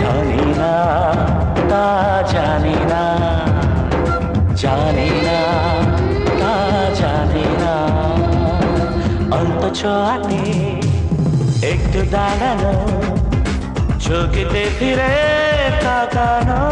জানি না, তা জানি না, জানি না, তা জানি না। অন্তঃছোঁয়াতে একটু দাঁড়ানো, চোখেতে ফিরে তাকানো।